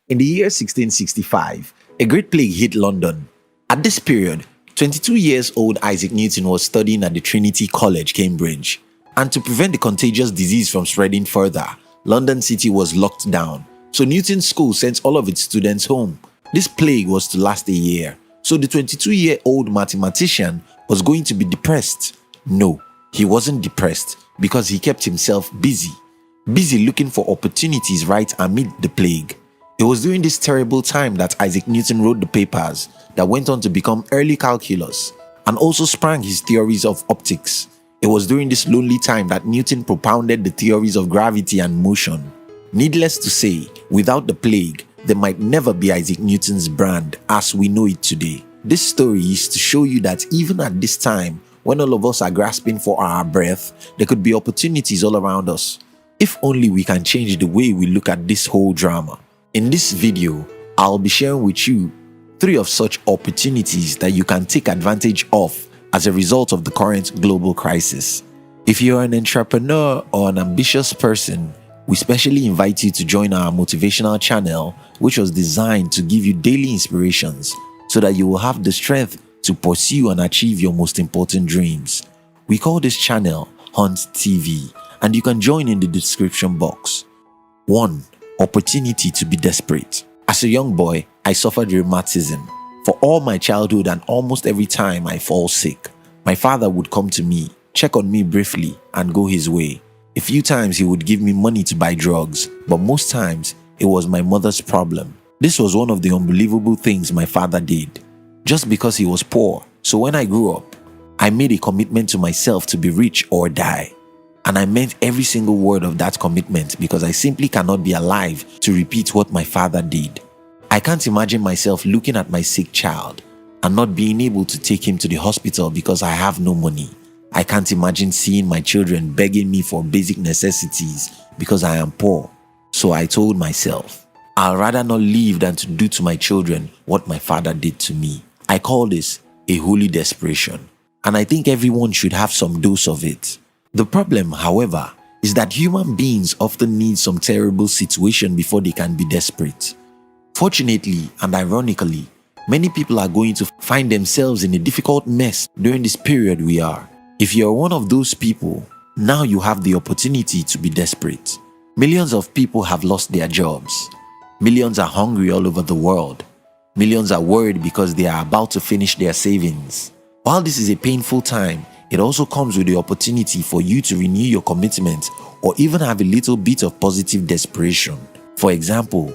In the year 1665, a great plague hit London. At this period, 22 years old Isaac Newton was studying at the Trinity College, Cambridge. And to prevent the contagious disease from spreading further, London City was locked down. So Newton's school sent all of its students home. This plague was to last a year. So the 22-year-old mathematician was going to be depressed. No, he wasn't depressed because he kept himself busy looking for opportunities right amid the plague. It was during this terrible time that Isaac Newton wrote the papers that went on to become early calculus and also sprang his theories of optics. It was during this lonely time that Newton propounded the theories of gravity and motion. Needless to say, without the plague, there might never be Isaac Newton's brand as we know it today. This story is to show you that even at this time, when all of us are grasping for our breath, there could be opportunities all around us. If only we can change the way we look at this whole drama. In this video, I'll be sharing with you 3 of such opportunities that you can take advantage of as a result of the current global crisis. If you're an entrepreneur or an ambitious person, we specially invite you to join our motivational channel, which was designed to give you daily inspirations so that you will have the strength to pursue and achieve your most important dreams. We call this channel Hunt TV, and you can join in the description box. 1. Opportunity to be desperate. As a young boy, I suffered rheumatism. For all my childhood and almost every time I fall sick, my father would come to me, check on me briefly, and go his way. A few times he would give me money to buy drugs, but most times it was my mother's problem. This was one of the unbelievable things my father did, just because he was poor. So when I grew up, I made a commitment to myself to be rich or die. And I meant every single word of that commitment because I simply cannot be alive to repeat what my father did. I can't imagine myself looking at my sick child and not being able to take him to the hospital because I have no money. I can't imagine seeing my children begging me for basic necessities because I am poor. So I told myself, I'll rather not live than to do to my children what my father did to me. I call this a holy desperation, and I think everyone should have some dose of it. The problem, however, is that human beings often need some terrible situation before they can be desperate. Fortunately and ironically, many people are going to find themselves in a difficult mess during this period we are. If you're one of those people, now you have the opportunity to be desperate. Millions of people have lost their jobs. Millions are hungry all over the world. Millions are worried because they are about to finish their savings. While this is a painful time, it also comes with the opportunity for you to renew your commitment or even have a little bit of positive desperation. For example,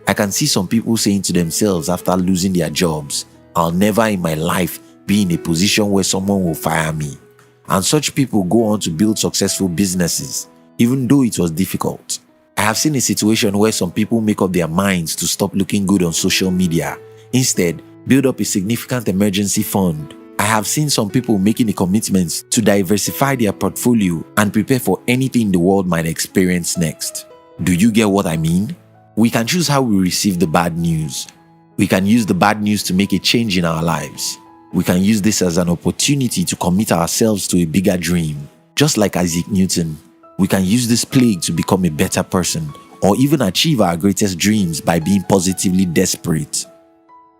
I can see some people saying to themselves after losing their jobs, I'll never in my life be in a position where someone will fire me. And such people go on to build successful businesses, even though it was difficult. I have seen a situation where some people make up their minds to stop looking good on social media. Instead, build up a significant emergency fund. I have seen some people making a commitment to diversify their portfolio and prepare for anything the world might experience next. Do you get what I mean? We can choose how we receive the bad news. We can use the bad news to make a change in our lives. We can use this as an opportunity to commit ourselves to a bigger dream. Just like Isaac Newton, we can use this plague to become a better person or even achieve our greatest dreams by being positively desperate.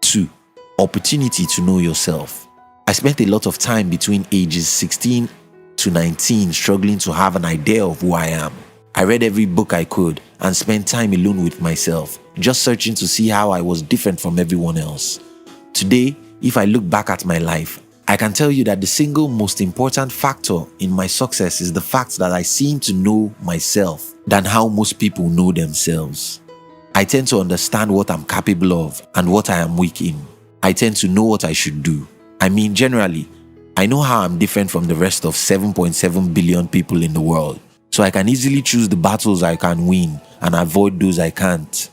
2. Opportunity to know yourself. I spent a lot of time between ages 16 to 19 struggling to have an idea of who I am. I read every book I could and spent time alone with myself, just searching to see how I was different from everyone else. Today, if I look back at my life, I can tell you that the single most important factor in my success is the fact that I seem to know myself than how most people know themselves. I tend to understand what I'm capable of and what I am weak in. I tend to know what I should do. Generally, I know how I'm different from the rest of 7.7 billion people in the world, so I can easily choose the battles I can win and avoid those I can't.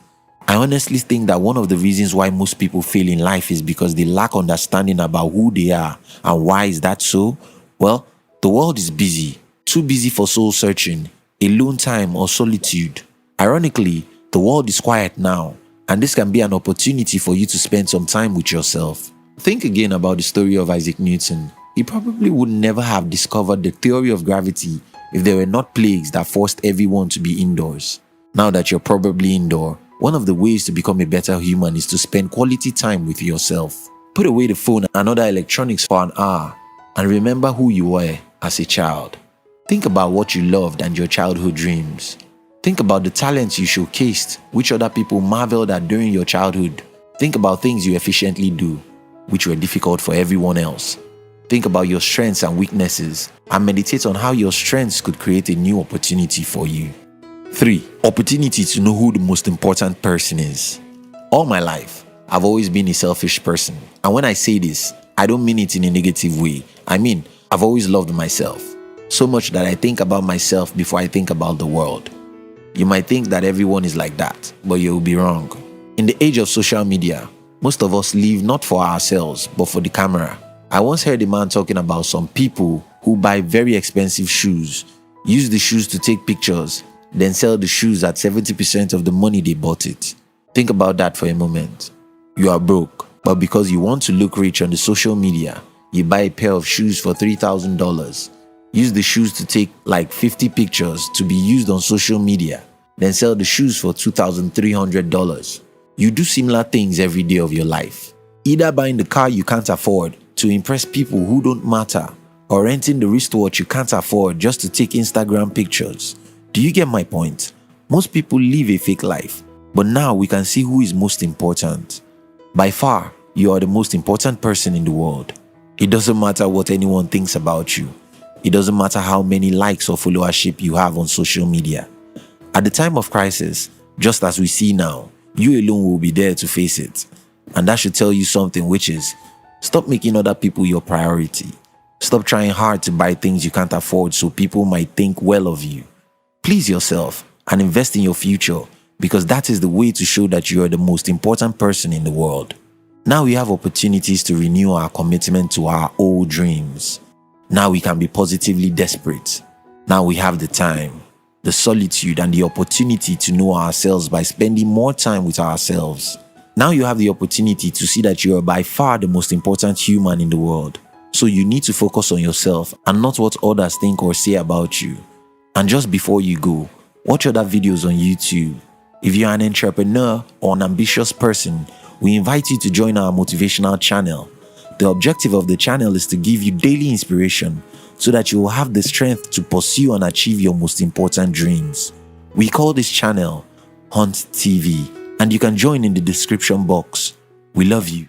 I honestly think that one of the reasons why most people fail in life is because they lack understanding about who they are. And why is that so? Well, the world is busy, too busy for soul searching, alone time or solitude. Ironically, the world is quiet now, and this can be an opportunity for you to spend some time with yourself. Think again about the story of Isaac Newton. He probably would never have discovered the theory of gravity if there were not plagues that forced everyone to be indoors. Now that you're probably indoor, One of the ways to become a better human is to spend quality time with yourself. Put away the phone and other electronics for an hour and remember who you were as a child. Think about what you loved and your childhood dreams. Think about the talents you showcased, which other people marveled at during your childhood. Think about things you efficiently do, which were difficult for everyone else. Think about your strengths and weaknesses and meditate on how your strengths could create a new opportunity for you. 3. Opportunity to know who the most important person is. All my life, I've always been a selfish person. And when I say this, I don't mean it in a negative way. I mean, I've always loved myself. So much that I think about myself before I think about the world. You might think that everyone is like that, but you'll be wrong. In the age of social media, most of us live not for ourselves, but for the camera. I once heard a man talking about some people who buy very expensive shoes, use the shoes to take pictures, then sell the shoes at 70% of the money they bought it. Think about that for a moment. You are broke, but because you want to look rich on the social media, you buy a pair of shoes for $3,000. Use the shoes to take like 50 pictures to be used on social media, then sell the shoes for $2,300. You do similar things every day of your life. Either buying the car you can't afford to impress people who don't matter, or renting the wristwatch you can't afford just to take Instagram pictures. Do you get my point? Most people live a fake life, but now we can see who is most important. By far, you are the most important person in the world. It doesn't matter what anyone thinks about you. It doesn't matter how many likes or followership you have on social media. At the time of crisis, just as we see now, you alone will be there to face it. And that should tell you something, which is, stop making other people your priority. Stop trying hard to buy things you can't afford so people might think well of you. Please yourself and invest in your future, because that is the way to show that you are the most important person in the world. Now we have opportunities to renew our commitment to our old dreams. Now we can be positively desperate. Now we have the time, the solitude, and the opportunity to know ourselves by spending more time with ourselves. Now you have the opportunity to see that you are by far the most important human in the world. So you need to focus on yourself and not what others think or say about you. And just before you go, watch other videos on YouTube. If you're an entrepreneur or an ambitious person, we invite you to join our motivational channel. The objective of the channel is to give you daily inspiration so that you will have the strength to pursue and achieve your most important dreams. We call this channel Hunt TV, and you can join in the description box. We love you.